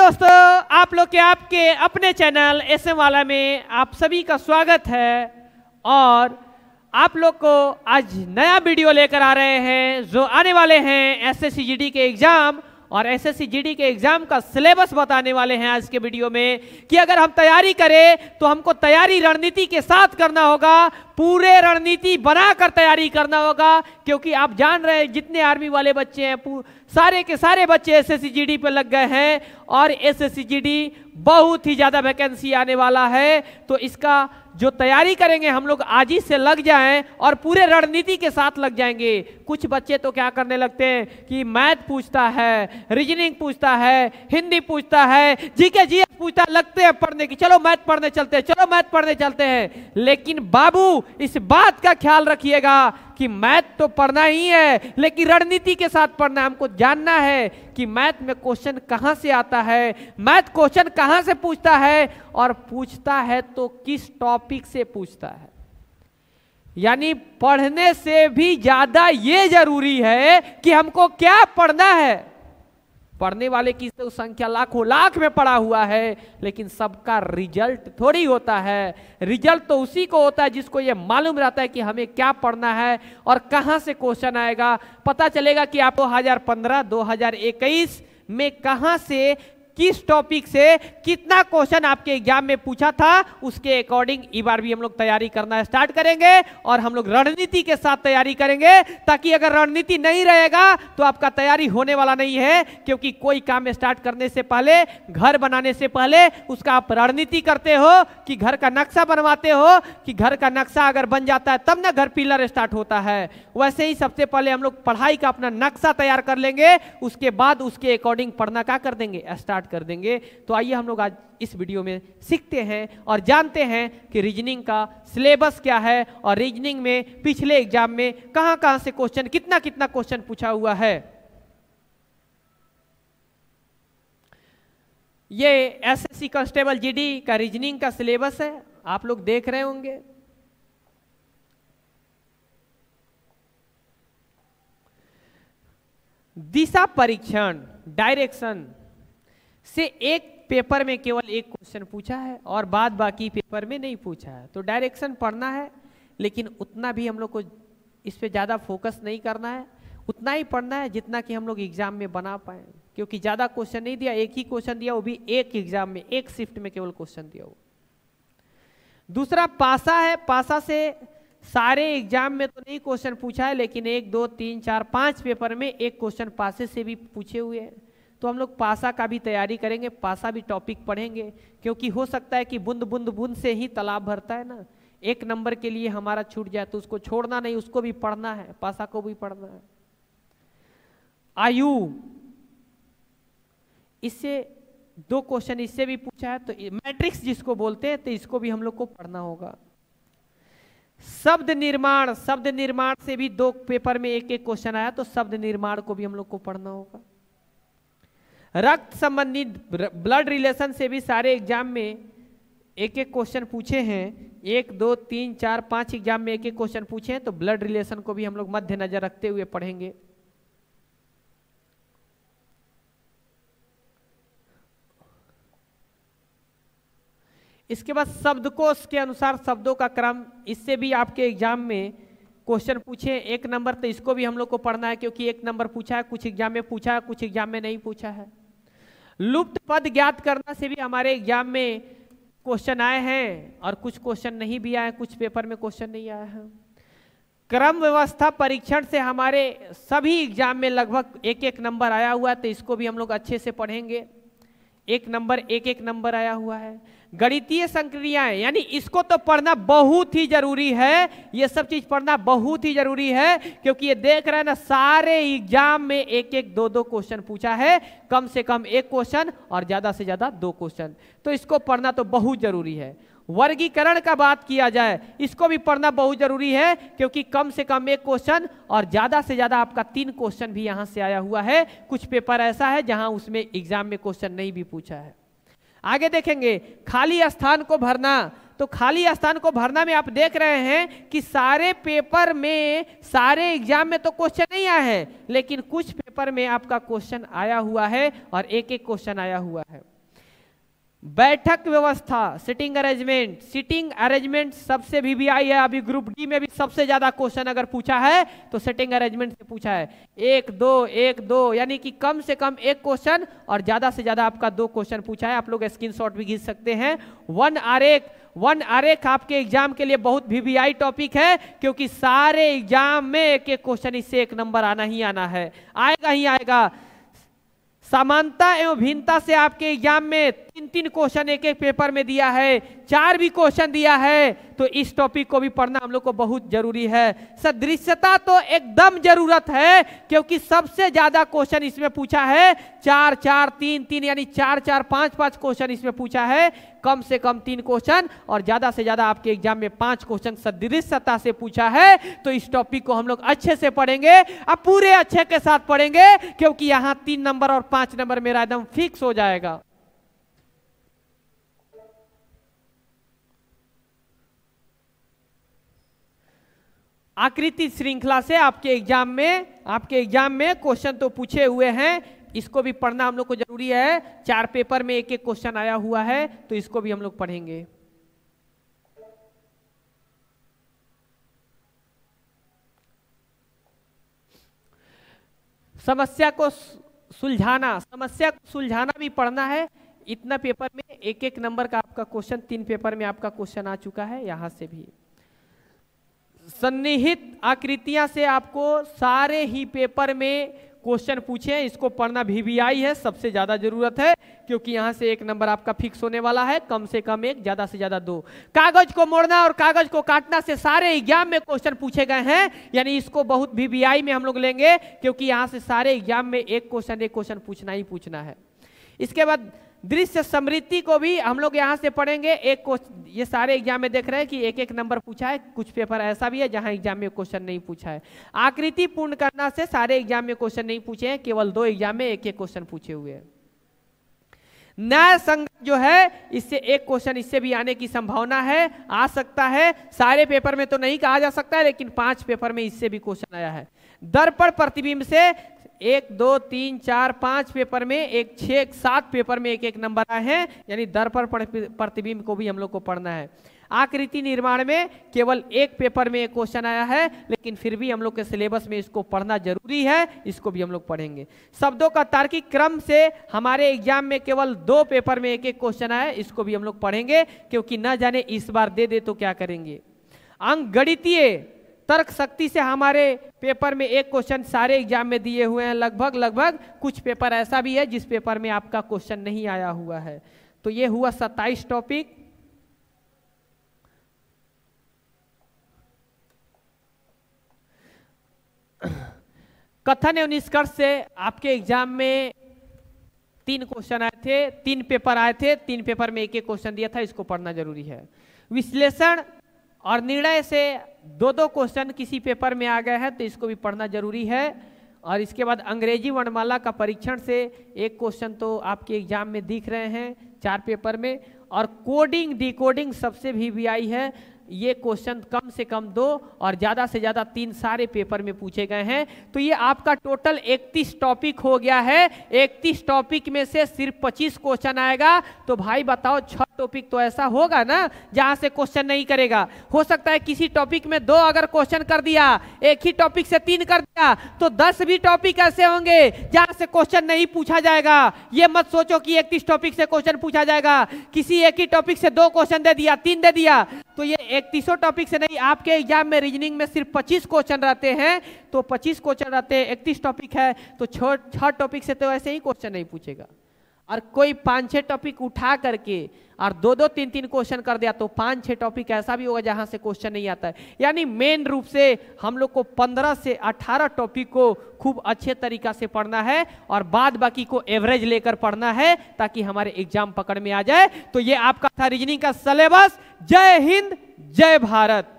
दोस्तों, आप लोग के आपके अपने चैनल एसएम वाला में आप सभी का स्वागत है। और आप लोग को आज नया वीडियो लेकर आ रहे हैं जो आने वाले हैं एसएससी जीडी के एग्जाम और एसएससी जीडी के एग्जाम का सिलेबस बताने वाले हैं आज के वीडियो में कि अगर हम तैयारी करें तो हमको तैयारी रणनीति के साथ करना होगा, पूरे रणनीति बनाकर तैयारी करना होगा। क्योंकि आप जान रहे हैं जितने आर्मी वाले बच्चे हैं सारे के सारे बच्चे एसएससी जीडी पे लग गए हैं और एसएससी जीडी बहुत ही ज़्यादा वैकेंसी आने वाला है। तो इसका जो तैयारी करेंगे हम लोग आज ही से लग जाएं और पूरे रणनीति के साथ लग जाएंगे। कुछ बच्चे तो क्या करने लगते हैं कि मैथ पूछता है, रीजनिंग पूछता है, हिंदी पूछता है, जीके जीएस पूछता है, लगते हैं पढ़ने की, चलो मैथ पढ़ने चलते हैं, चलो मैथ पढ़ने चलते हैं। लेकिन बाबू इस बात का ख्याल रखिएगा कि मैथ तो पढ़ना ही है लेकिन रणनीति के साथ पढ़ना है। हमको जानना है कि मैथ में क्वेश्चन कहां से आता है, मैथ क्वेश्चन कहां से पूछता है और पूछता है तो किस टॉपिक से पूछता है। यानी पढ़ने से भी ज्यादा ये जरूरी है कि हमको क्या पढ़ना है। पढ़ने वाले की तो संख्या लाखों लाख में पड़ा हुआ है लेकिन सबका रिजल्ट थोड़ी होता है। रिजल्ट तो उसी को होता है जिसको ये मालूम रहता है कि हमें क्या पढ़ना है और कहां से क्वेश्चन आएगा। पता चलेगा कि आप 2015 2021 में कहां से किस टॉपिक से कितना क्वेश्चन आपके एग्जाम में पूछा था, उसके अकॉर्डिंग इस बार भी हम लोग तैयारी करना स्टार्ट करेंगे और हम लोग रणनीति के साथ तैयारी करेंगे। ताकि अगर रणनीति नहीं रहेगा तो आपका तैयारी होने वाला नहीं है। क्योंकि कोई काम स्टार्ट करने से पहले, घर बनाने से पहले उसका आप रणनीति करते हो कि घर का नक्शा बनवाते हो कि घर का नक्शा अगर बन जाता है तब ना घर पिलर स्टार्ट होता है। वैसे ही सबसे पहले हम लोग पढ़ाई का अपना नक्शा तैयार कर लेंगे, उसके बाद उसके अकॉर्डिंग पढ़ना क्या कर देंगे, स्टार्ट कर देंगे। तो आइए हम लोग आज इस वीडियो में सीखते हैं और जानते हैं कि रीजनिंग का सिलेबस क्या है और रीजनिंग में पिछले एग्जाम में कहां-कहां से क्वेश्चन, कितना क्वेश्चन पूछा हुआ है। ये एसएससी कांस्टेबल जीडी का रीजनिंग का सिलेबस है, आप लोग देख रहे होंगे। दिशा परीक्षण डायरेक्शन से एक पेपर में केवल एक क्वेश्चन पूछा है और बाद बाकी पेपर में नहीं पूछा है। तो डायरेक्शन पढ़ना है लेकिन उतना भी हम लोग को इस पे ज़्यादा फोकस नहीं करना है, उतना ही पढ़ना है जितना कि हम लोग एग्जाम में बना पाए। क्योंकि ज़्यादा क्वेश्चन नहीं दिया, एक ही क्वेश्चन दिया, वो भी एक एग्जाम में एक शिफ्ट में केवल क्वेश्चन दिया वो। दूसरा पासा है, पासा से सारे एग्जाम में तो नहीं क्वेश्चन पूछा है लेकिन 1 2 3 4 5 पेपर में एक क्वेश्चन पासे से भी पूछे हुए हैं। तो हम लोग पासा का भी तैयारी करेंगे, पासा भी टॉपिक पढ़ेंगे। क्योंकि हो सकता है कि बूंद बूंद बूंद से ही तालाब भरता है ना, एक नंबर के लिए हमारा छूट जाए तो उसको छोड़ना नहीं, उसको भी पढ़ना है, पासा को भी पढ़ना है। आयु, इससे 2 क्वेश्चन इससे भी पूछा है तो मैट्रिक्स जिसको बोलते हैं तो इसको भी हम लोग को पढ़ना होगा। शब्द निर्माण, शब्द निर्माण से भी 2 पेपर में एक एक क्वेश्चन आया तो शब्द निर्माण को भी हम लोग को पढ़ना होगा। रक्त संबंधी ब्लड रिलेशन से भी सारे एग्जाम में एक एक क्वेश्चन पूछे हैं, 1 2 3 4 5 एग्जाम में एक एक क्वेश्चन पूछे हैं तो ब्लड रिलेशन को भी हम लोग मध्य नजर रखते हुए पढ़ेंगे। इसके बाद शब्दकोश के अनुसार शब्दों का क्रम, इससे भी आपके एग्जाम में क्वेश्चन पूछे 1 नंबर तो इसको भी हम लोग को पढ़ना है। क्योंकि 1 नंबर पूछा है, कुछ एग्जाम में पूछा है, कुछ एग्जाम में नहीं पूछा है। लुप्त पद ज्ञात करना से भी हमारे एग्जाम में क्वेश्चन आए हैं और कुछ क्वेश्चन नहीं भी आए, कुछ पेपर में क्वेश्चन नहीं आया है। क्रम व्यवस्था परीक्षण से हमारे सभी एग्जाम में लगभग 1 नंबर आया हुआ है तो इसको भी हम लोग अच्छे से पढ़ेंगे। 1 नंबर 1 नंबर आया हुआ है। गणितीय संक्रियाएं, यानी इसको तो पढ़ना बहुत ही जरूरी है, ये सब चीज पढ़ना बहुत ही जरूरी है। क्योंकि ये देख रहे हैं ना सारे एग्जाम में 1 2 2 क्वेश्चन पूछा है, कम से कम 1 क्वेश्चन और ज्यादा से ज्यादा 2 क्वेश्चन, तो इसको पढ़ना तो बहुत जरूरी है। वर्गीकरण का बात किया जाए, इसको भी पढ़ना बहुत जरूरी है क्योंकि कम से कम 1 क्वेश्चन और ज्यादा से ज्यादा आपका 3 क्वेश्चन भी यहां से आया हुआ है। कुछ पेपर ऐसा है जहां उसमें एग्जाम में क्वेश्चन नहीं भी पूछा है। आगे देखेंगे खाली स्थान को भरना, तो खाली स्थान को भरना में आप देख रहे हैं कि सारे पेपर में, सारे एग्जाम में तो क्वेश्चन नहीं आए हैं लेकिन कुछ पेपर में आपका क्वेश्चन आया हुआ है और 1 क्वेश्चन आया हुआ है। बैठक व्यवस्था, सिटिंग अरेंजमेंट, सिटिंग अरेंजमेंट सबसे VVI है। अभी ग्रुप डी में भी सबसे ज्यादा क्वेश्चन अगर पूछा है तो सिटिंग अरेंजमेंट से पूछा है। 1 2 1 2 यानी कि कम से कम एक क्वेश्चन और ज्यादा से ज्यादा आपका 2 क्वेश्चन पूछा है। आप लोग स्क्रीनशॉट भी खींच सकते हैं। वन आरेख आपके एग्जाम के लिए बहुत VVI टॉपिक है, क्योंकि सारे एग्जाम में एक एक क्वेश्चन इससे 1 नंबर आना ही आना है, आएगा ही आएगा। समानता एवं भिन्नता से आपके एग्जाम में 3 क्वेश्चन एक एक पेपर में दिया है, 4 भी क्वेश्चन दिया है, तो इस टॉपिक को भी पढ़ना हम लोग को बहुत जरूरी है। सदृश्यता तो एकदम जरूरत है, क्योंकि सबसे ज्यादा क्वेश्चन इसमें पूछा है। 4 4 3 3 यानी 4 4 5 5 क्वेश्चन इसमें पूछा है। कम से कम 3 क्वेश्चन और ज्यादा से ज्यादा आपके एग्जाम में 5 क्वेश्चन सदृश्यता से पूछा है। तो इस टॉपिक को हम लोग अच्छे से पढ़ेंगे, अब पूरे अच्छे के साथ पढ़ेंगे, क्योंकि यहाँ 3 नंबर और 5 नंबर मेरा एकदम फिक्स हो जाएगा। आकृति श्रृंखला से आपके एग्जाम में क्वेश्चन तो पूछे हुए हैं, इसको भी पढ़ना हम लोग को जरूरी है। 4 पेपर में एक एक क्वेश्चन आया हुआ है, तो इसको भी हम लोग पढ़ेंगे। समस्या को सुलझाना भी पढ़ना है। इतना पेपर में एक एक नंबर का आपका क्वेश्चन 3 पेपर में आपका क्वेश्चन आ चुका है। यहां से भी सन्निहित आकृतियां से आपको सारे ही पेपर में क्वेश्चन पूछे हैं, इसको पढ़ना VVI है, सबसे ज्यादा जरूरत है, क्योंकि यहां से 1 नंबर आपका फिक्स होने वाला है। कम से कम 1, ज्यादा से ज्यादा 2। कागज को मोड़ना और कागज को काटना से सारे एग्जाम में क्वेश्चन पूछे गए हैं, यानी इसको बहुत VVI में हम लोग लेंगे, क्योंकि यहां से सारे एग्जाम में एक क्वेश्चन पूछना ही पूछना है। इसके बाद दृश्य समृद्धि को भी हम लोग यहाँ से पढ़ेंगे। ये सारे एग्जाम में देख रहे हैं कि एक एक नंबर पूछा है, कुछ पेपर ऐसा भी है जहां एग्जाम में क्वेश्चन नहीं पूछा है। आकृति पूर्ण करना से सारे एग्जाम में क्वेश्चन नहीं पूछे हैं, केवल 2 एग्जाम में एक एक क्वेश्चन पूछे हुए हैं। न्याय संगत जो है, इससे एक क्वेश्चन इससे भी आने की संभावना है, आ सकता है। सारे पेपर में तो नहीं कहा जा सकता है, लेकिन 5 पेपर में इससे भी क्वेश्चन आया है। दर्पण प्रतिबिंब से 1 2 3 4 5 पेपर में 1 6 7 पेपर में एक एक नंबर आए हैं, यानी दर्पण प्रतिबिंब को भी हम लोग को पढ़ना है। आकृति निर्माण में केवल 1 पेपर में एक क्वेश्चन आया है, लेकिन फिर भी हम लोग के सिलेबस में इसको पढ़ना जरूरी है, इसको भी हम लोग पढ़ेंगे। शब्दों का तार्किक क्रम से हमारे एग्जाम में केवल 2 पेपर में एक एक क्वेश्चन आया है, इसको भी हम लोग पढ़ेंगे, क्योंकि न जाने इस बार दे तो क्या करेंगे। अंक गणितीय तर्क शक्ति से हमारे पेपर में एक क्वेश्चन सारे एग्जाम में दिए हुए हैं लगभग। कुछ पेपर ऐसा भी है जिस पेपर में आपका क्वेश्चन नहीं आया हुआ है। तो ये हुआ 27 टॉपिक। कथन एवं निष्कर्ष से आपके एग्जाम में 3 क्वेश्चन आए थे, 3 पेपर आए थे, 3 पेपर में एक एक क्वेश्चन दिया था, इसको पढ़ना जरूरी है। विश्लेषण और निर्णय से 2 क्वेश्चन किसी पेपर में आ गए हैं, तो इसको भी पढ़ना जरूरी है। और इसके बाद अंग्रेजी वर्णमाला का परीक्षण से एक क्वेश्चन तो आपके एग्जाम में दिख रहे हैं 4 पेपर में। और कोडिंग डिकोडिंग सबसे VVI है, ये क्वेश्चन कम से कम 2 और ज़्यादा से ज़्यादा 3 सारे पेपर में पूछे गए हैं। तो ये आपका टोटल 31 टॉपिक हो गया है। 31 टॉपिक में से सिर्फ 25 क्वेश्चन आएगा, तो भाई बताओ 6 टॉपिक तो ऐसा होगा ना जहां से क्वेश्चन नहीं करेगा। हो सकता है किसी टॉपिक में 2 अगर क्वेश्चन कर दिया, एक ही टॉपिक से 3 कर दिया, तो 10 भी टॉपिक ऐसे होंगे जहां से क्वेश्चन नहीं पूछा जाएगा। ये मत सोचो कि 31 टॉपिक से क्वेश्चन पूछा जाएगा। किसी एक ही टॉपिक से 2 क्वेश्चन दे दिया, 3 दे दिया, तो ये 31 टॉपिक से नहीं। आपके एग्जाम में रीजनिंग में सिर्फ 25 क्वेश्चन रहते हैं, तो 25 क्वेश्चन रहते हैं, 31 टॉपिक है, तो 6 टॉपिक से तो ऐसे ही क्वेश्चन नहीं पूछेगा। और कोई 5-6 टॉपिक उठा करके और 2-2 3-3 क्वेश्चन कर दिया, तो 5-6 टॉपिक ऐसा भी होगा जहां से क्वेश्चन नहीं आता है। यानी मेन रूप से हम लोग को 15 से 18 टॉपिक को खूब अच्छे तरीका से पढ़ना है, और बाद बाकी को एवरेज लेकर पढ़ना है, ताकि हमारे एग्जाम पकड़ में आ जाए। तो ये आपका था रीजनिंग का सिलेबस। जय हिंद, जय भारत।